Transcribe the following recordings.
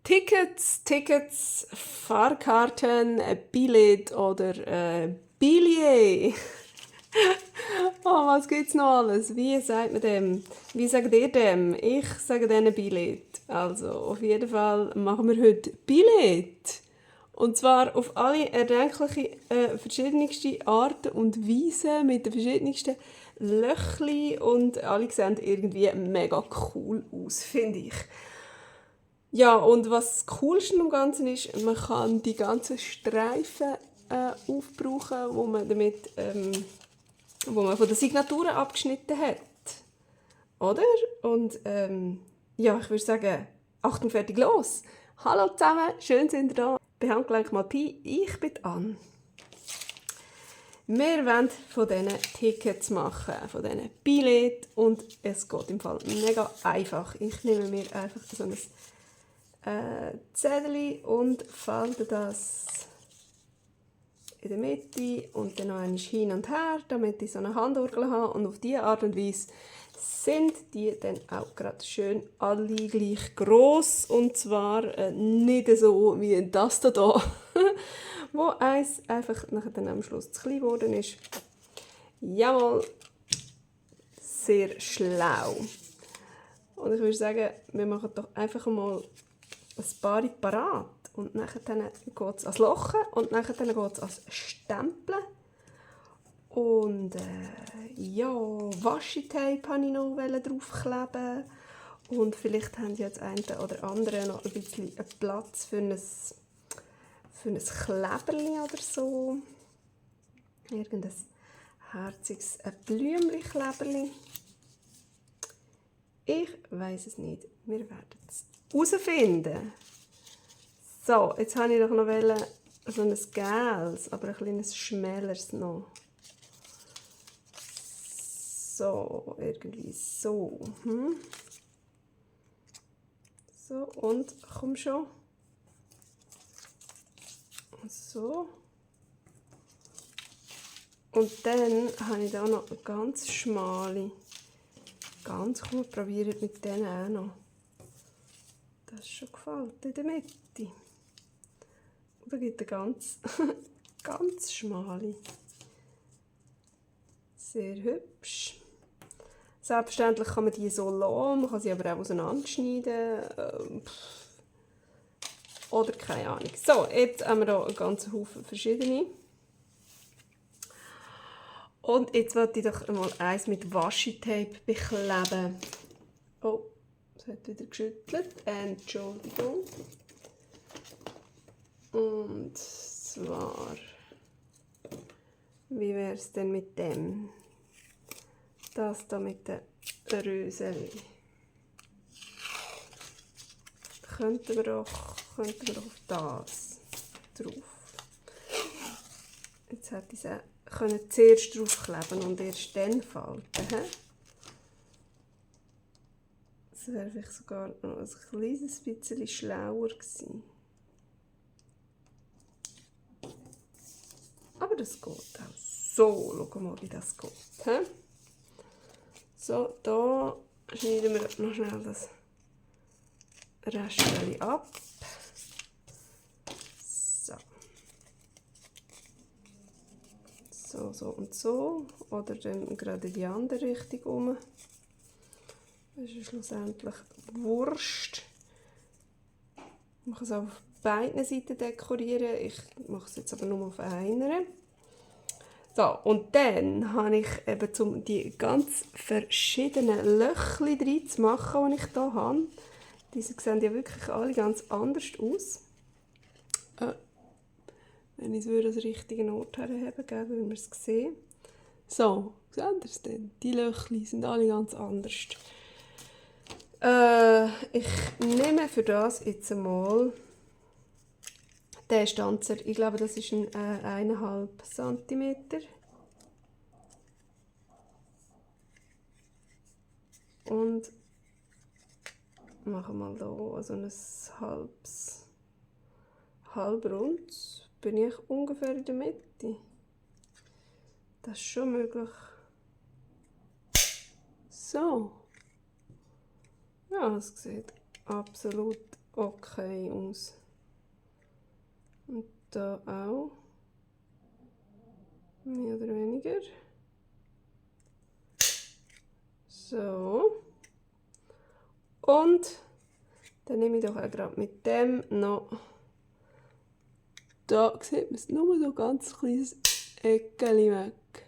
Tickets, Fahrkarten, Billett oder Billet. Oh, was gibt's noch alles? Wie sagt man dem? Wie sagt ihr dem? Ich sage denen Billett. Also, auf jeden Fall machen wir heute Billett. Und zwar auf alle erdenklichen, verschiedensten Arten und Weisen, mit den verschiedensten Löchli und alle sehen irgendwie mega cool aus, finde ich. Ja, und was das Coolste am Ganzen ist, man kann die ganzen Streifen aufbrauchen, wo man damit, wo man von den Signaturen abgeschnitten hat. Oder? Und ja, ich würde sagen, Achtung, fertig, los! Hallo zusammen, schön sind ihr da. Bei Handgelenk mal Pi, ich bin Anne. Wir wollen von diesen Tickets machen, von diesen Billett und es geht im Fall mega einfach. Ich nehme mir einfach so ein Zettel und falte das in der Mitte und dann noch einmal hin und her, damit ich so eine Handorgel habe. Und auf diese Art und Weise sind die dann auch gerade schön alle gleich gross. Und zwar nicht so wie das hier, wo eins einfach nachher dann am Schluss zu klein geworden ist. Jawohl, sehr schlau. Und ich würde sagen, wir machen doch einfach mal ein paar parat. Und dann geht es ans Lochen und dann geht es ans Stempeln. Und ja, Washi-Tape wollte ich noch draufkleben. Und vielleicht haben jetzt eine oder andere noch ein bisschen Platz für ein Kleberli oder so. Irgendein herziges Blümchen-Kleberli. Ich weiss es nicht. Wir werden es herausfinden. So, jetzt habe ich doch noch so ein gelbes, aber ein kleines schmäleres noch. So, irgendwie so. So, und komm schon. So. Und dann habe ich da noch eine ganz schmale. Ganz cool, probiert mit denen auch noch. Das ist schon gefällt in der Mitte. Und da gibt es eine ganz schmale. Sehr hübsch. Selbstverständlich kann man die so lassen, man kann sie aber auch auseinanderschneiden. Oder keine Ahnung. So, jetzt haben wir hier einen ganzen Haufen verschiedene. Und jetzt wollte ich doch einmal eins mit Washi-Tape bekleben. Oh, es hat wieder geschüttelt. Entschuldigung. Und zwar, wie wäre es denn mit dem? Das da mit den Röseli. Könnten wir doch auf das drauf. Jetzt hätte ich es können zuerst draufkleben und erst dann falten. Das wäre vielleicht sogar noch ein kleines bisschen schlauer gewesen. Aber das geht auch so. Schau mal, wie das geht. So, da schneiden wir noch schnell das Restchen ab. So und so. Oder dann gerade in die andere Richtung rum. Das ist schlussendlich Wurst. Man kann es auch auf beiden Seiten dekorieren. Ich mache es jetzt aber nur auf einer. So, und dann habe ich eben, um die ganz verschiedenen Löchli drin zu machen, die ich hier habe. Diese sehen ja wirklich alle ganz anders aus. Wenn ich es an den richtigen Ort herheben würde, würden wir es sehen. So, seht ihr es denn? Die Löchli sind alle ganz anders. Ich nehme für das jetzt einmal den Stanzer. Ich glaube, das ist ein 1,5 cm. Und mache mal hier so ein halbrundes. Bin ich ungefähr in der Mitte. Das ist schon möglich. So. Ja, es sieht absolut okay aus. Und da auch. Mehr oder weniger. So. Und dann nehme ich doch auch gerade mit dem noch. Da sieht man es nur so ganz kleines Eckchen weg.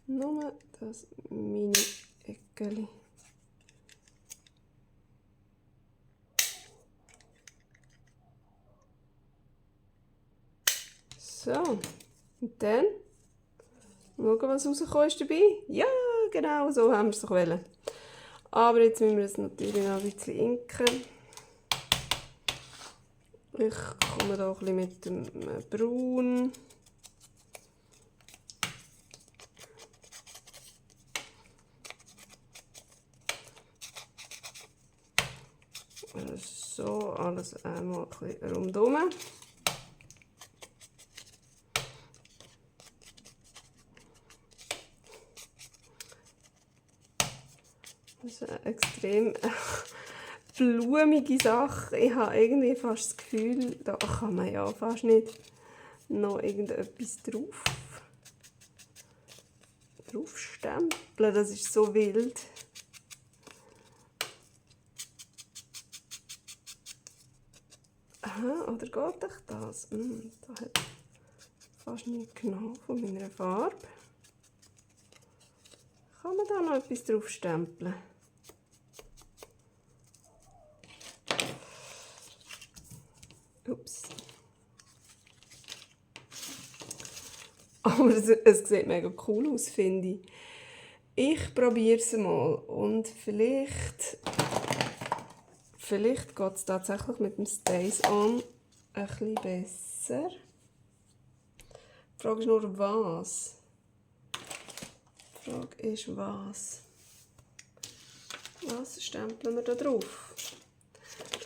Nur das Mini-Eckchen. So, und dann schauen, was rausgekommen ist dabei. Ja, genau, so haben wir es doch wollen. Aber jetzt müssen wir es natürlich noch ein bisschen inken. Ich komme da ein bisschen mit dem Braun. So, alles einmal ein bisschen rundherum. Das ist eine extrem blumige Sache. Ich habe irgendwie fast das Gefühl, da kann man ja fast nicht noch irgendetwas draufstempeln. Das ist so wild. Aha, oder geht euch das? Da hat fast nicht genommen von meiner Farbe. Kann man da noch etwas draufstempeln? Ups. Aber es sieht mega cool aus, finde ich. Ich probiere es mal und vielleicht geht es tatsächlich mit dem Stays On ein bisschen besser. Die Frage ist nur, was. Die Frage ist, was. Was stempeln wir da drauf?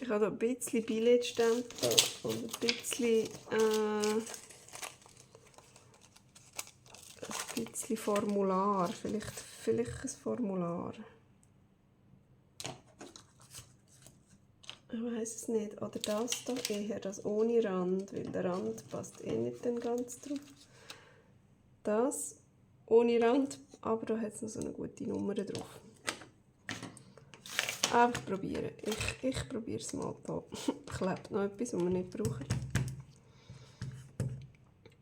Ich habe hier ein bisschen Billetstempel und ein bisschen Formular. Vielleicht ein Formular. Ich weiß es nicht. Oder das hier eher, das ohne Rand, weil der Rand passt eh nicht dann ganz drauf. Das ohne Rand, aber da hat es noch so eine gute Nummer drauf. Einfach probieren. Ich probiere es mal. Da klebt noch etwas, was wir nicht brauchen.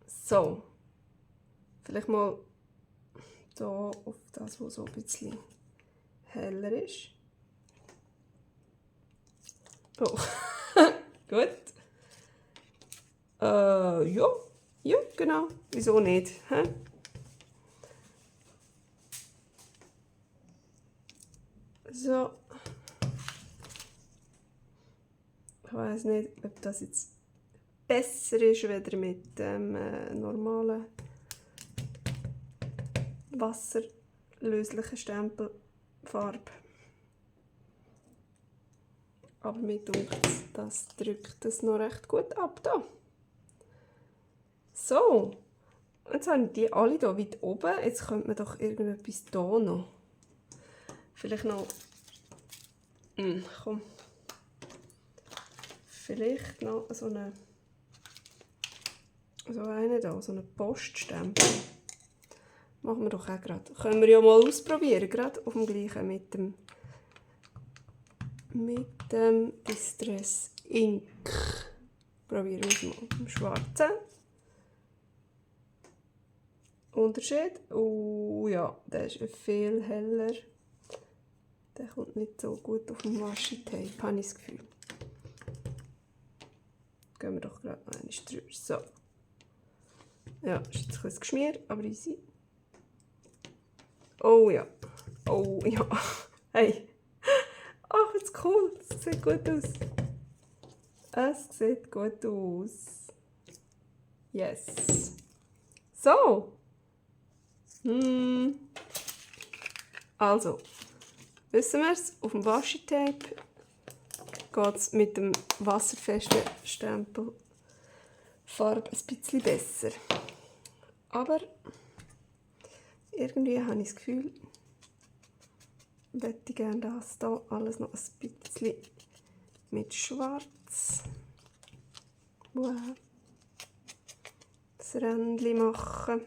So. Vielleicht mal hier auf das, was so ein bisschen heller ist. Oh. Gut. Ja, genau. Wieso nicht? Hä? So. Ich weiß nicht, ob das jetzt besser ist, weder mit dem normalen wasserlöslichen Stempelfarbe. Aber mir denkt, das drückt das noch recht gut ab. Da. So, jetzt haben die alle hier weit oben. Jetzt könnte man doch irgendetwas hier noch. Vielleicht noch. Komm. Vielleicht noch so einen hier, so einen Poststempel. Machen wir doch auch gerade. Können wir ja mal ausprobieren, gerade auf dem gleichen mit dem Distress Ink. Probieren wir es mal mit dem schwarzen. Unterschied? Oh ja, der ist viel heller. Der kommt nicht so gut auf dem Washi-Tape, habe ich das Gefühl. Gehen wir doch gerade noch einmal drüber. So. Ja, ist jetzt ein bisschen geschmiert, aber easy. Oh ja. Oh ja. Hey. Ach, jetzt cool. Das sieht gut aus. Es sieht gut aus. Yes. So. Also. Wissen wir es? Auf dem Washi-Tape geht es mit dem wasserfesten Stempelfarbe ein bisschen besser. Aber irgendwie habe ich das Gefühl, ich möchte gerne das hier alles noch ein bisschen mit Schwarz. Wow. Das Rändchen machen.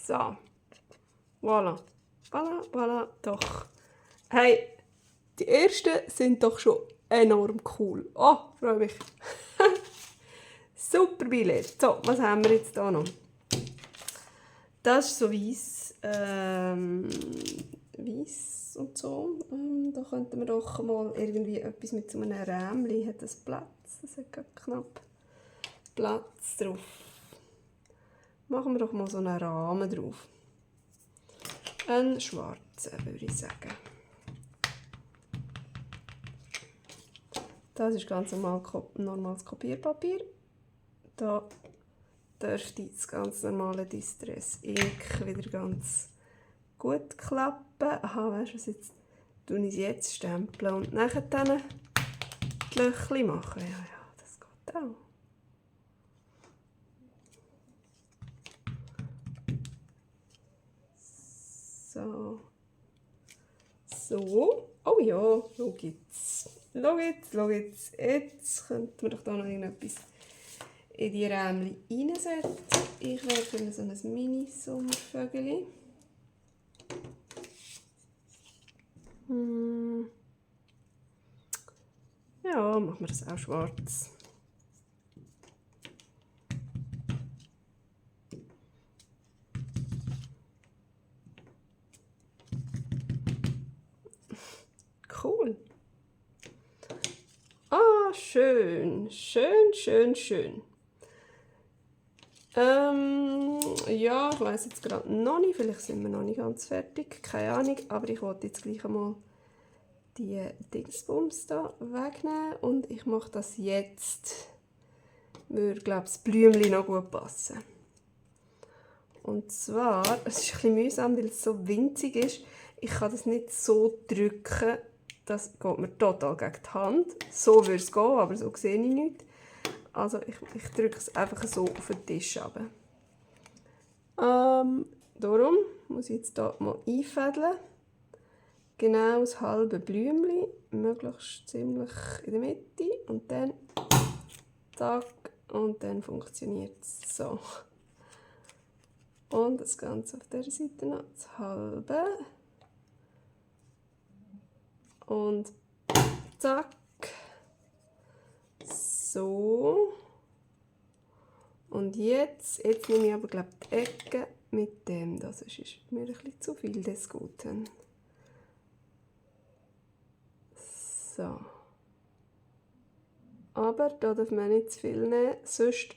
So. Voilà. Voilà, voilà, doch. Hey, die ersten sind doch schon enorm cool. Oh, freue mich. Super Billett. So, was haben wir jetzt hier noch? Das ist so weiss. Weiss und so. Da könnten wir doch mal irgendwie etwas mit so einem Rämchen. Hat das Platz? Das hat gerade knapp Platz drauf. Machen wir doch mal so einen Rahmen drauf. Einen schwarzen, würde ich sagen. Das ist ganz normales Kopierpapier. Da dürfte das ganz normale Distress Ink wieder ganz gut klappen. Aha, weißt du was, jetzt tue ich es jetzt stempeln und nachher dann die Löchchen machen. Ja, das geht auch. So. So. Oh ja, schau jetzt. Schau jetzt. Jetzt könnten wir doch da noch irgendetwas in die Rämchen reinsetzen. Ich wäre für so ein Mini-Sommervögel. Ja, machen wir das auch schwarz. Cool. Ah, schön. Schön. Ja, ich weiss jetzt gerade noch nicht. Vielleicht sind wir noch nicht ganz fertig. Keine Ahnung. Aber ich wollte jetzt gleich einmal die Dingsbums da wegnehmen. Und ich mache das jetzt. Würde, glaube ich, das Blümchen noch gut passen. Und zwar, es ist ein bisschen mühsam, weil es so winzig ist. Ich kann das nicht so drücken. Das geht mir total gegen die Hand. So würde es gehen, aber so sehe ich nichts. Also ich drücke es einfach so auf den Tisch runter. Darum muss ich jetzt hier mal einfädeln. Genau das halbe Blümchen, möglichst ziemlich in der Mitte. Und dann zack, und dann funktioniert es so. Und das Ganze auf dieser Seite noch das halbe. Und zack. So. Und jetzt nehme ich aber, glaube ich, die Ecke mit dem. Das ist mir ein bisschen zu viel des Guten. So. Aber da darf man nicht zu viel nehmen, sonst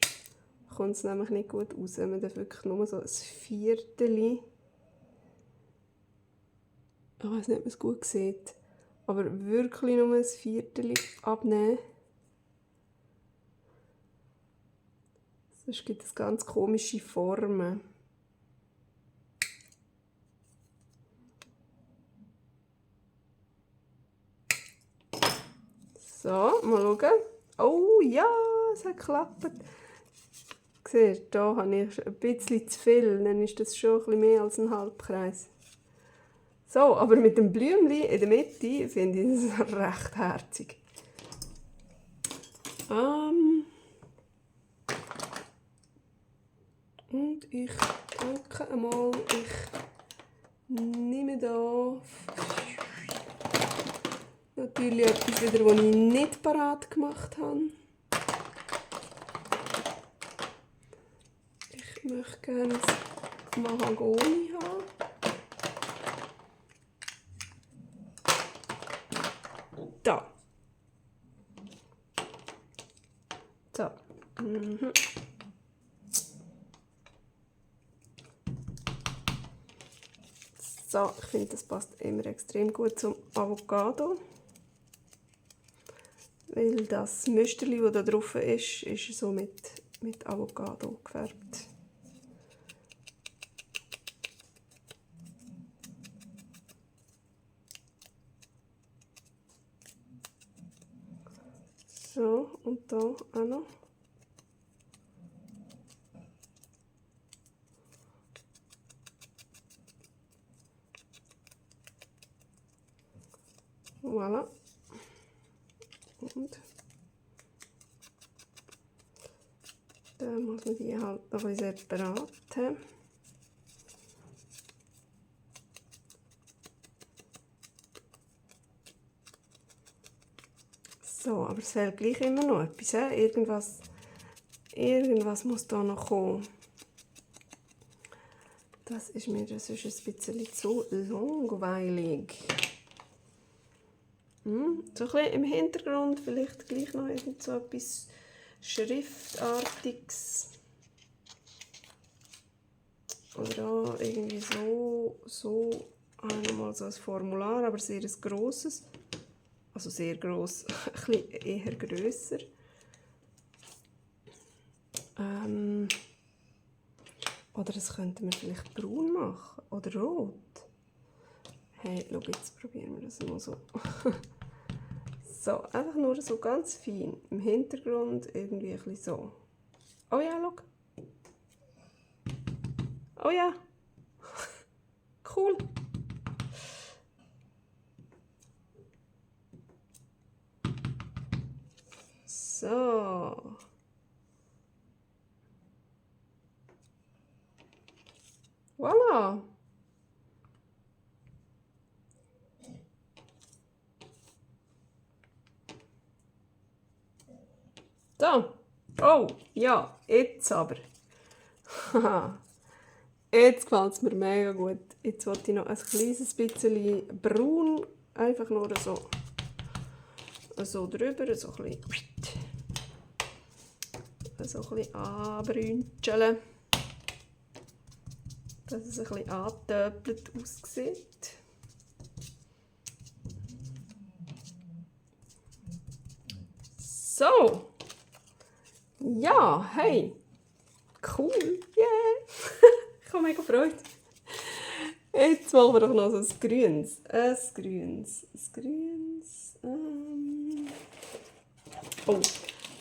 kommt es nämlich nicht gut raus. Man darf wirklich nur so ein Viertel. Ich weiß nicht, ob man es gut sieht. Aber wirklich nur ein Viertel abnehmen. Sonst gibt es ganz komische Formen. So, mal schauen. Oh ja, es hat geklappt. Siehst du, da habe ich ein bisschen zu viel. Dann ist das schon ein bisschen mehr als ein Halbkreis. So, aber mit dem Blümchen in der Mitte finde ich das recht herzig. Und ich drücke einmal, ich nehme da natürlich etwas wieder, was ich nicht parat gemacht habe. Ich möchte gerne das Mahagoni haben. Da. So. So, ich finde, das passt immer extrem gut zum Avocado. Weil das Müsterli, das da drauf ist so mit Avocado gefärbt. So, und da auch noch. Voilà. Und dann muss man die halt noch ein bisschen separat haben. So, aber es fehlt gleich immer noch etwas. Irgendwas muss da noch kommen. Das ist mir sonst ein bisschen zu langweilig. So ein bisschen im Hintergrund vielleicht gleich noch irgend so etwas Schriftartiges. Oder auch irgendwie so einmal so ein Formular, aber sehr ein grosses. Also sehr gross, ein bisschen eher grösser. Oder das könnten wir vielleicht braun machen. Oder rot. Hey, schau, jetzt probieren wir das mal so. So, einfach nur so ganz fein. Im Hintergrund irgendwie ein bisschen so. Oh ja, schau. Oh ja. Cool. So. Voilà. So. Oh, ja, jetzt aber. Jetzt gefällt es mir mega gut. Jetzt wollte ich noch ein kleines bisschen braun, einfach nur so drüber, so ein bisschen anbrünzeln, dass es ein bisschen angetöpelt aussieht. So. Ja, hey. Cool. Yeah. Ich habe mega Freude. Jetzt machen wir doch noch so ein Grünes.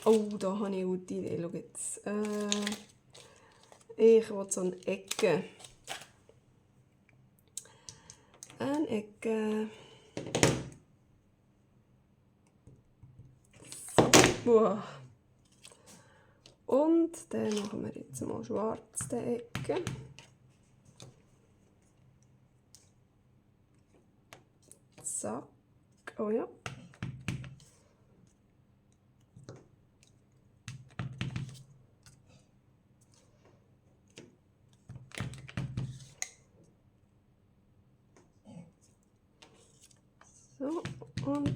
Oh, da habe ich eine gute Idee. Schau jetzt. Ich will so eine Ecke. So. Wow. Und dann machen wir jetzt mal schwarz, die Ecke. Zack. Oh ja. So, und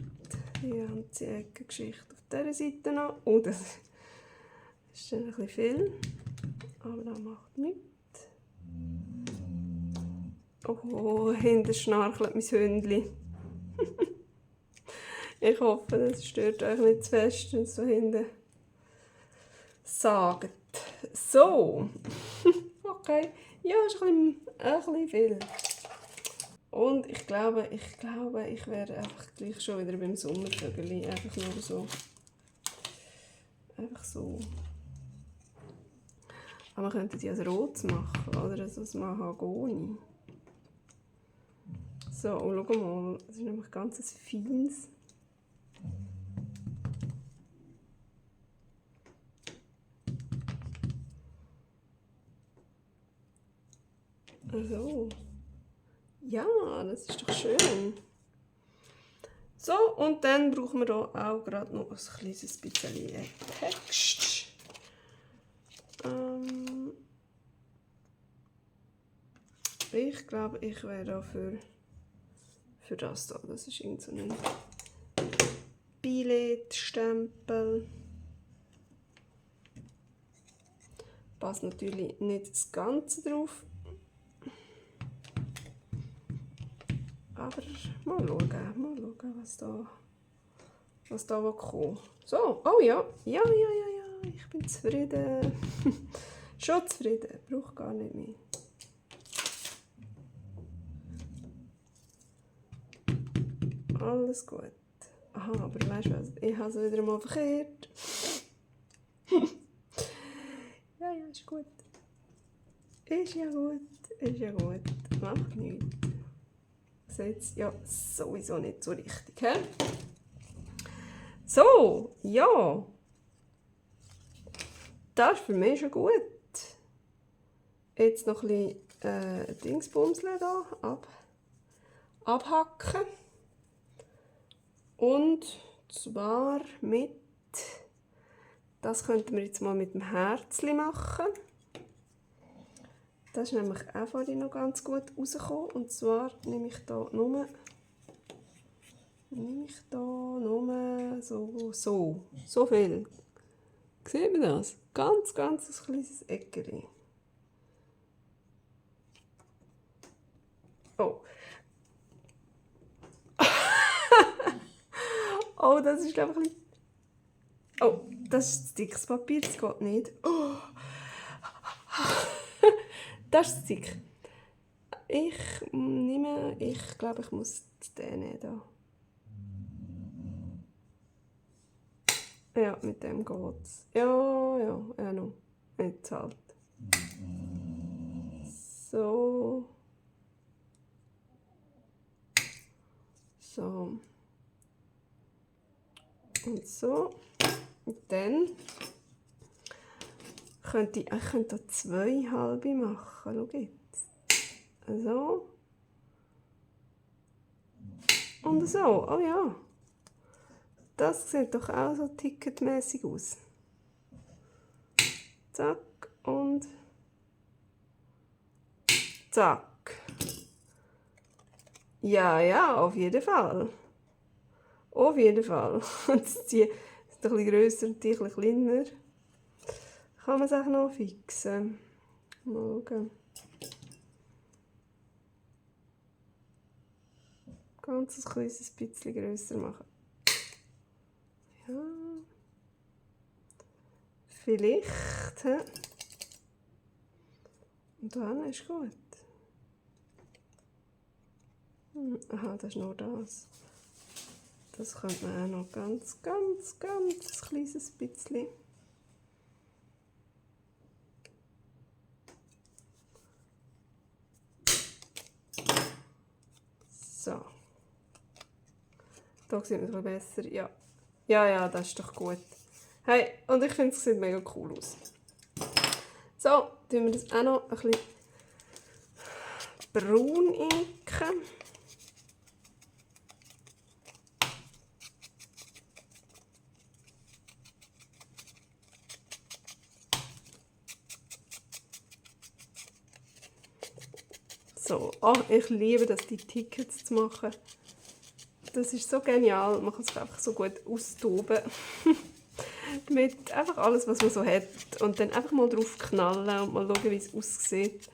die ganze Eckengeschichte auf dieser Seite noch. Oh, das ist dann ein bisschen viel, aber das macht nichts. Oh, hinten schnarchelt mein Hündchen. Ich hoffe, das stört euch nicht zu fest, wenn es so hinten sagt. So. Okay. Ja, ist ein bisschen viel. Und ich glaube, ich wäre einfach gleich schon wieder beim Sommervögel. Einfach nur so. Einfach so. Aber man könnte die als Rot machen, oder? Also das Mahagoni. So, und schau mal, das ist nämlich ganz ein feines. So. Ja, das ist doch schön. So, und dann brauchen wir hier auch gerade noch ein kleines bisschen Text. Ich glaube, ich wäre auch für das hier. Das ist irgend so ein Billetstempel. Passt natürlich nicht das Ganze drauf. Aber mal schauen, was da kommt. So, oh ja, ja, ich bin zufrieden. Schon zufrieden, brauche gar nicht mehr. Alles gut, Aha, aber weißt du was? Ich habe es wieder mal verkehrt. Ja, ist gut. Ist ja gut. Macht nichts. Sieht ja sowieso nicht so richtig, he? So, ja. Das ist für mich schon gut. Jetzt noch ein bisschen Dingsbumsle da abhacken. Und zwar mit, das könnten wir jetzt mal mit dem Herzli machen. Das ist nämlich auch vorhin noch ganz gut rausgekommen. Und zwar nehme ich da nur so viel. Sieht man das? Ganz ein kleines Eckchen. Oh. Oh, das ist glaube ich ein bisschen... Oh, das ist dickes Papier, das geht nicht. Oh. Das ist dick. Ich glaube, ich muss den nehmen da. Ja, mit dem geht's. Ja, noch. Jetzt halt. So. Und so. Und dann könnte ich da 2 halbe machen. Schau jetzt. So. Und so. Oh ja. Das sieht doch auch so ticketmäßig aus. Zack und zack. Ja, auf jeden Fall. Auf jeden Fall. Jetzt die ist ein bisschen grösser und die ein bisschen kleiner. Kann man es auch noch fixen. Mal schauen. Ganz ein kleines bisschen grösser machen. Ja. Vielleicht. Und dann ist gut. Aha, das ist nur das. Das könnte man auch noch ganz kleines bisschen. So. Da sieht man es besser. Ja. Ja, das ist doch gut. Hey, und ich finde, es sieht mega cool aus. So, tun wir das auch noch ein bisschen braun inken. So, oh, ich liebe das, die Tickets zu machen. Das ist so genial, man kann es einfach so gut austoben. Mit einfach alles, was man so hat. Und dann einfach mal drauf knallen und mal schauen, wie es aussieht,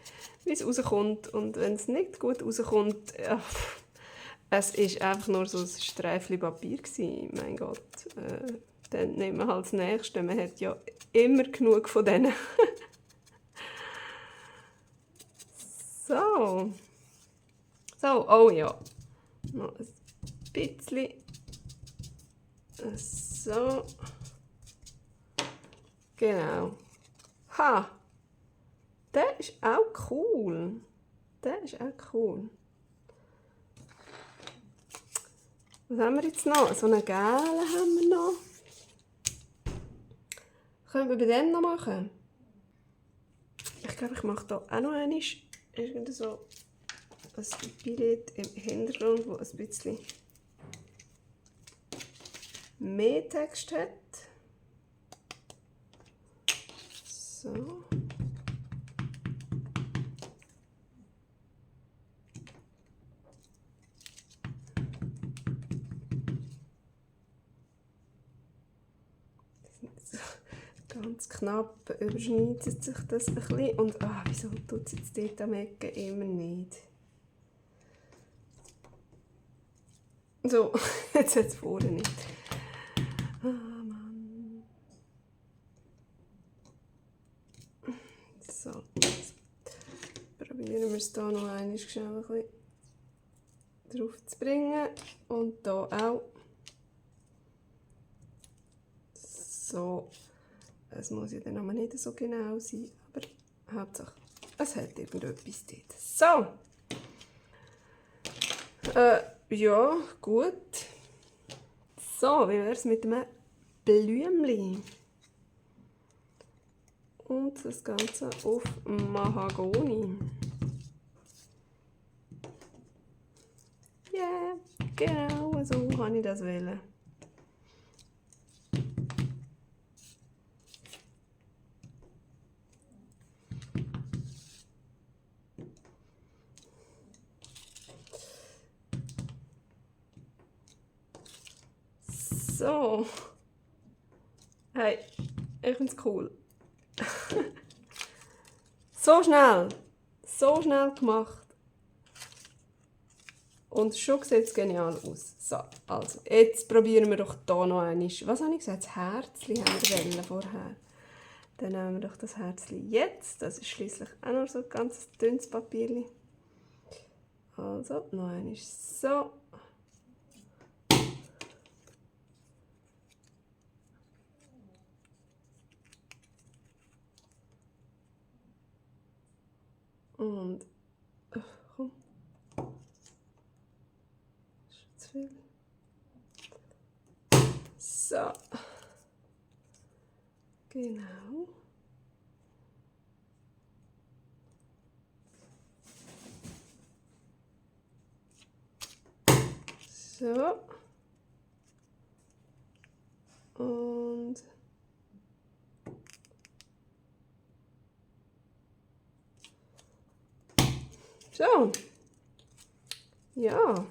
wie es rauskommt. Und wenn es nicht gut rauskommt, ja, es war einfach nur so ein Streifchen Papier gewesen, mein Gott. Dann nehmen wir halt das Nächste, man hat ja immer genug von denen. So, oh ja, noch ein bisschen, so, genau, ha, der ist auch cool, Was haben wir jetzt noch? So einen gelben haben wir noch. Können wir bei dem noch machen? Ich glaube, ich mache da auch noch einmal irgendwie so ein Bild im Hintergrund, das ein bisschen mehr Text hat. So. Ganz knapp überschneidet sich das ein bisschen. Und wieso tut es jetzt dort am Ecken immer nicht? So, jetzt hat es vorne nicht. Mann. So, jetzt probieren wir es hier noch einmal schnell ein bisschen drauf zu bringen. Und hier auch. So, es muss ja dann aber nicht so genau sein, aber Hauptsache, es hat irgendetwas dort. So, ja, gut. So, wie wäre es mit einem Blümchen? Und das Ganze auf Mahagoni. Ja, yeah, genau, so kann ich das wählen. So. Hey, ich finde es cool. So schnell gemacht. Und schon sieht es genial aus. So, also, jetzt probieren wir doch hier noch einmal. Was habe ich gesagt? Das Herzchen haben wir vorher. Dann nehmen wir doch das Herzchen jetzt. Das ist schließlich auch noch so ein ganz dünnes Papier. Also, noch einmal so. Und, komm. Das ist zu viel. So. Genau. So. Und so. Ja.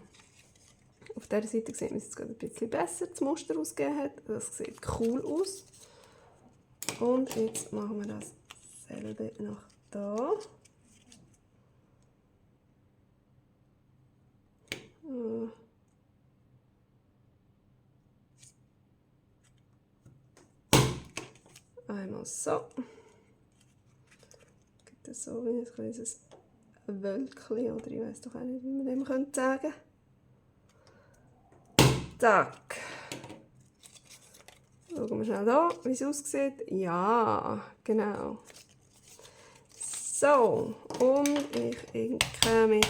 Auf dieser Seite sieht man es jetzt gerade ein bisschen besser, das Muster ausgegeben hat. Das sieht cool aus. Und jetzt machen wir dasselbe noch da. Einmal so. Gibt es so wie ein kleines Wölkchen, oder ich weiß doch auch nicht, wie man dem sagen könnte. Zack. Schauen wir schnell da, wie es aussieht. Ja, genau. So, und ich inke mit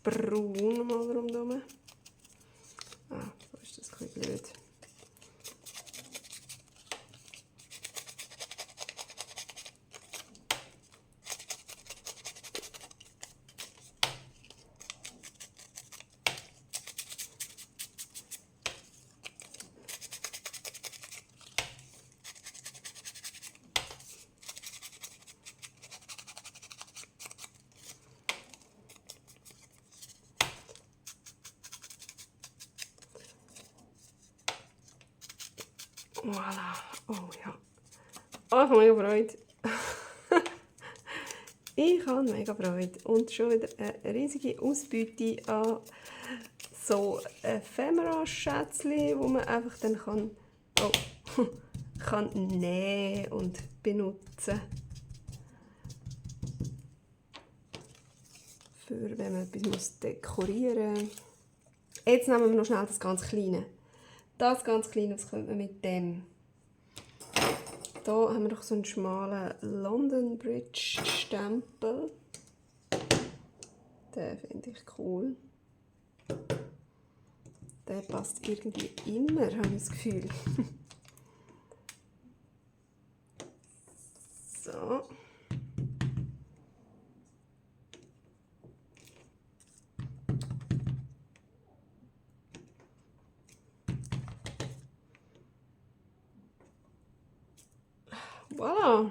Braun mal rundherum. Ah, so ist das ein bisschen blöd. Voilà. Oh ja. Oh, ich habe mega Freude. Ich habe mega Freude. Und schon wieder eine riesige Ausbeute an so Ephemera-Schätzchen, wo man einfach dann kann nähen und benutzen. Für wenn man etwas dekorieren muss. Jetzt nehmen wir noch schnell das ganz Kleine. Das ganz Kleine, was könnte man mit dem? Hier haben wir doch so einen schmalen London Bridge Stempel. Den finde ich cool. Der passt irgendwie immer, habe ich das Gefühl. So. Voilà.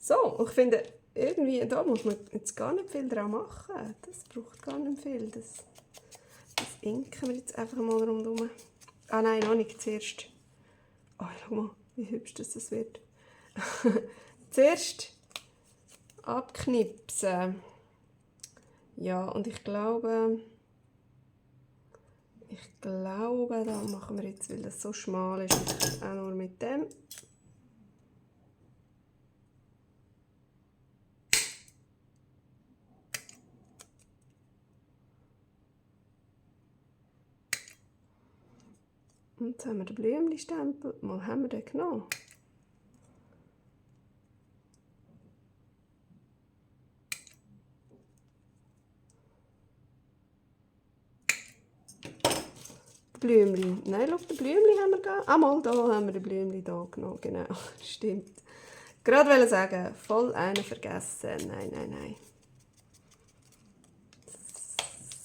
So, ich finde, irgendwie, da muss man jetzt gar nicht viel dran machen. Das braucht gar nicht viel. Das inken wir jetzt einfach mal rundherum. Ah nein, noch nicht. Zuerst. Oh, schau mal, wie hübsch das wird. Zuerst abknipsen. Ja, und ich glaube, da machen wir jetzt, weil das so schmal ist, auch nur mit dem. Und jetzt haben wir den Blümli-Stempel. Mal haben wir den genommen. Blümli. Nein, schau, den Blümli haben wir da. Ah, mal, da haben wir den Blümli da genommen. Genau, stimmt. Gerade wollte sagen, voll einen vergessen. Nein, nein, nein.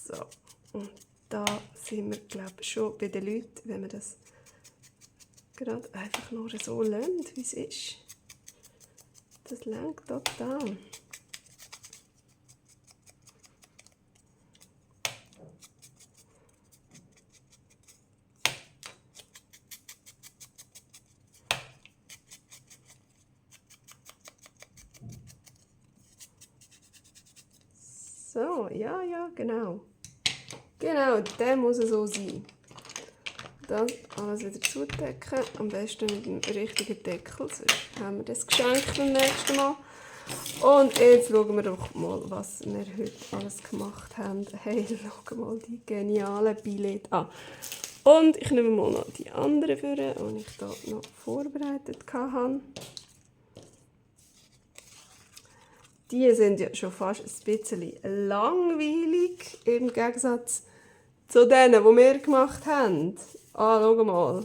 So, und da sind wir, glaube ich, schon bei den Leuten, wenn wir das gerade einfach nur so lassen, wie es ist. Das lenkt total. So, ja, ja, genau. Genau, der muss so sein. Dann alles wieder zudecken, am besten mit dem richtigen Deckel, sonst haben wir das Geschenk beim nächsten Mal. Und jetzt schauen wir doch mal, was wir heute alles gemacht haben. Hey, schau mal die genialen Billette an. Und ich nehme mal noch die anderen vor, die ich hier noch vorbereitet hatte. Die sind ja schon fast ein bisschen langweilig, im Gegensatz zu denen, die wir gemacht haben. Ah, schau mal.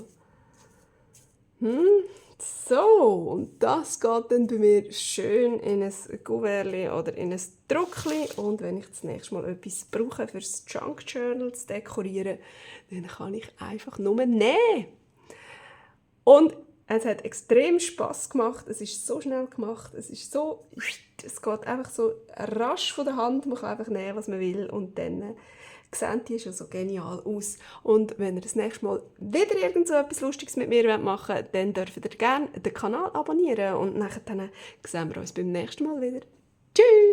So, und das geht dann bei mir schön in ein Kuvert oder in ein Druckli. Und wenn ich das nächste Mal etwas brauche, für das Junk Journal zu dekorieren, dann kann ich einfach nur nehmen. Und es hat extrem Spass gemacht. Es ist so schnell gemacht. Es geht einfach so rasch von der Hand. Man kann einfach nehmen, was man will. Und dann sehen die schon so genial aus. Und wenn ihr das nächste Mal wieder irgend so etwas Lustiges mit mir machen wollt, dann dürft ihr gerne den Kanal abonnieren. Und nachher dann sehen wir uns beim nächsten Mal wieder. Tschüss!